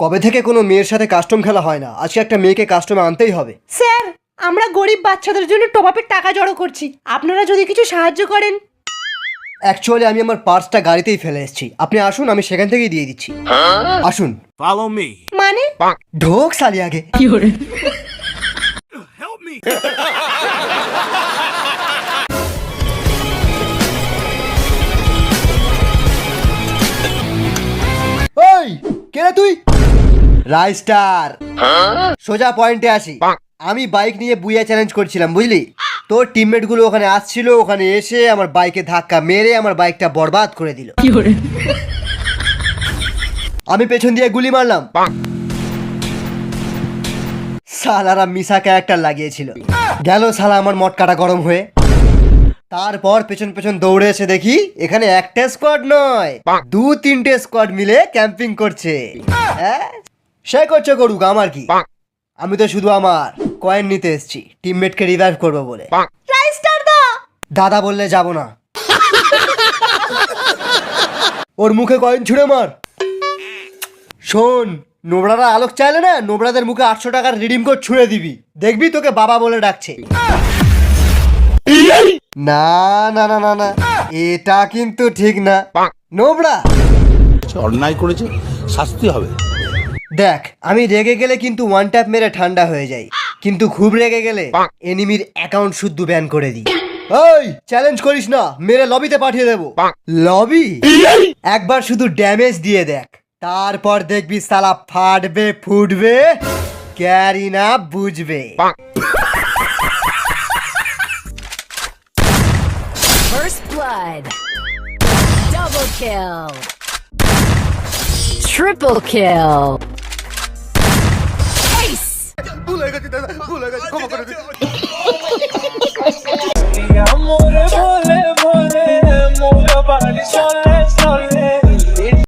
কবে থেকে কোনো মেয়ের সাথে কাস্টম খেলা হয় না, আজকে একটা মেয়েকে কাস্টমে আনতেই হবে। স্যার, আমরা গরিব বাচ্চাদের জন্য টপ-আপের টাকা জড়ো করছি, আপনারা যদি কিছু সাহায্য করেন। অ্যাকচুয়ালি আমি আমার পার্সটা গাড়িতেই ফেলে এসেছি, আপনি আসুন, আমি সেখান থেকেই দিয়ে দিচ্ছি। আসুন। Follow me. মানে ঢোক সালি আগে। Help me. ওই কে রে তুই? রাইস্টার। সোজা পয়েন্টে আসি। আমি বাইক নিয়ে বুইয়া চ্যালেঞ্জ করছিলাম, বুঝলি? তোর টিমমেট গুলো ওখানে আসছিল, ওখানে এসে আমার বাইকে ধাক্কা মেরে আমার বাইকটা বরবাদ করে দিল। আমি পেছন দিয়ে গুলি মারলাম। সালারা মিশা ক্যারেক্টার লাগিয়েছিল। গেল শালা আমার মটকাটা গরম হয়ে। তারপর পেছন পেছন দৌড়ে এসে দেখি এখানে একটা স্কোয়াড নয়, 2-3টে স্কোয়াড মিলে ক্যাম্পিং করছে। সে করছে করুক, আমার কি? আমি তো শুধু আমার কয়েন নিতে এসেছি, টিমমেটকে রিভাইভ করবো বলে। রাইস্টার দা, দাদা বললে যাব না। ওর মুখে কয়েন ছুঁড়ে মার। শোন, নোবড়ারা আলোক চাইলে না, নোবড়াদের মুখে 800 টাকার রিডিম কোড ছুঁড়ে দিবি, দেখবি তোকে বাবা বলে ডাকছে। না না না না না, এটা কিন্তু ঠিক না। নোবড়া অন্যায় করেছে, শাস্তি হবে। দেখ, আমি রেগে গেলে কিন্তু ওয়ান ট্যাপ মেরে ঠান্ডা হয়ে যাই, কিন্তু খুব রেগে গেলে এনিমির অ্যাকাউন্ট শুদ্ধ ব্যান করে দিই। ওই চ্যালেঞ্জ করিস না, মেরে লবিতে পাঠিয়ে দেবো। লবি? একবার শুধু ড্যামেজ দিয়ে দেখ, তারপর দেখবি সালা ফাটবে ফুটবে, ক্যারি না বুঝবে। First blood. Double kill. Triple kill. Ace.